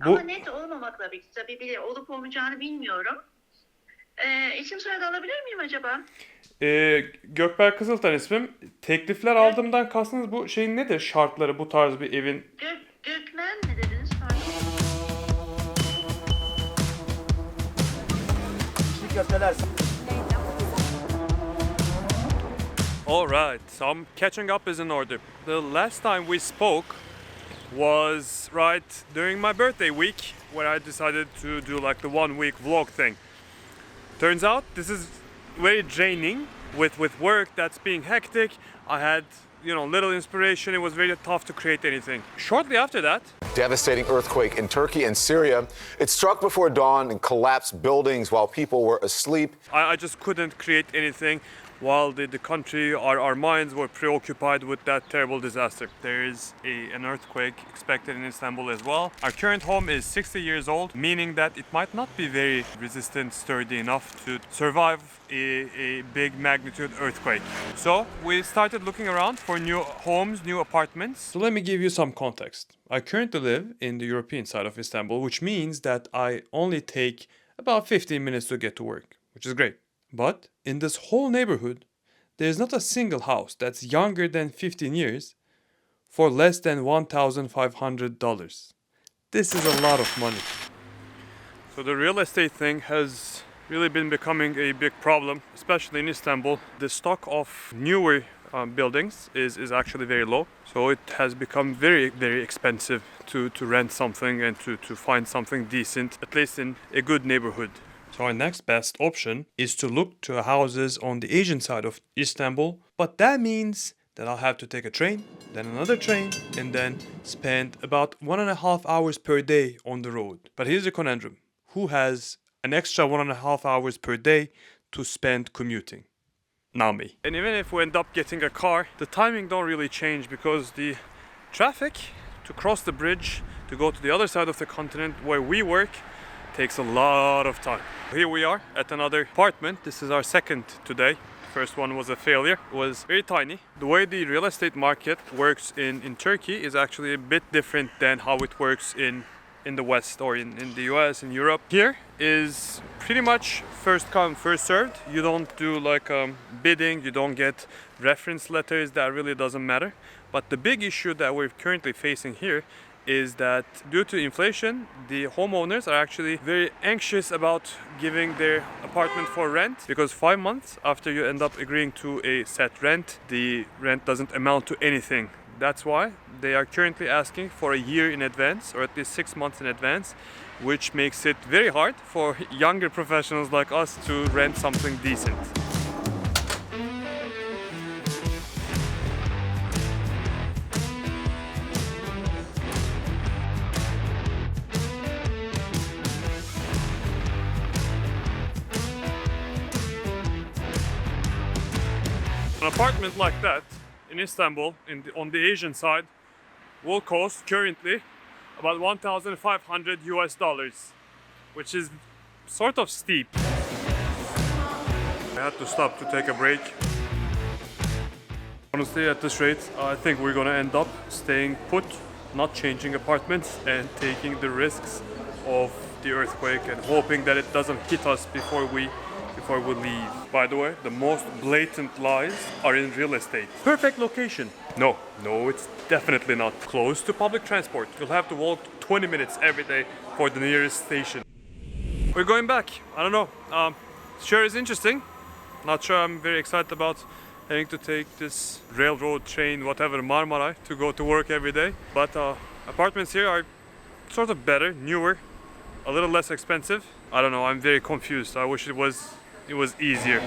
Ama Bu net olmamakla birlikte tabii olup olmayacağını bilmiyorum. İsim soyadı alabilir miyim acaba? Gökberk Kızıltan ismim. Teklifler Gök, aldığımdan kastınız bu şeyin nedir? Şartları bu tarz bir evin. Gökmen mi dediniz? Pardon. All right, so I'm catching up is in order. The last time we spoke was right during my birthday week where I decided to do like the 1 week vlog thing. Turns out this is very draining with work that's being hectic. I had, little inspiration. It was very tough to create anything. Shortly after that, Devastating earthquake in Turkey and Syria. It struck before dawn and collapsed buildings while people were asleep. I just couldn't create anything while the country, our minds were preoccupied with that terrible disaster. There is an earthquake expected in Istanbul as well. Our current home is 60 years old, meaning that it might not be very resistant, sturdy enough to survive a big magnitude earthquake. So we started looking around for new homes, new apartments. So let me give you some context. I currently live in the European side of Istanbul, which means that I only take about 15 minutes to get to work, which is great. But in this whole neighborhood, there's not a single house that's younger than 15 years for less than $1,500. This is a lot of money. So the real estate thing has really been becoming a big problem, especially in Istanbul. The stock of newer buildings is actually very low. So it has become very, very expensive to rent something and to find something decent, at least in a good neighborhood. So our next best option is to look to houses on the Asian side of Istanbul, but that means that I'll have to take a train, then another train, and then spend about 1.5 hours per day on the road. But here's the conundrum. Who has an extra 1.5 hours per day to spend commuting? Not me. And even if we end up getting a car, the timing don't really change because the traffic to cross the bridge to go to the other side of the continent where we work takes a lot of time. Here we are at another apartment. This is our second today. First one was a failure. It was very tiny. The way the real estate market works in Turkey is actually a bit different than how it works in the West or in the US, in Europe. Here is pretty much first come, first served. You don't do like bidding, you don't get reference letters, that really doesn't matter. But the big issue that we're currently facing here is that due to inflation, the homeowners are actually very anxious about giving their apartment for rent because 5 months after you end up agreeing to a set rent, the rent doesn't amount to anything. That's why they are currently asking for a year in advance or at least 6 months in advance, which makes it very hard for younger professionals like us to rent something decent. An apartment like that in Istanbul, on the Asian side, will cost currently about 1,500 US dollars, which is sort of steep. I had to stop to take a break. Honestly, at this rate, I think we're gonna end up staying put, not changing apartments, and taking the risks of the earthquake and hoping that it doesn't hit us before we leave. By the way, the most blatant lies are in real estate. Perfect location. No, it's definitely not. Close to public transport. You'll have to walk 20 minutes every day for the nearest station. We're going back. I don't know. Sure is interesting. Not sure I'm very excited about having to take this railroad, train, whatever, Marmara to go to work every day. But apartments here are sort of better, newer, a little less expensive. I don't know, I'm very confused. I wish it was easier.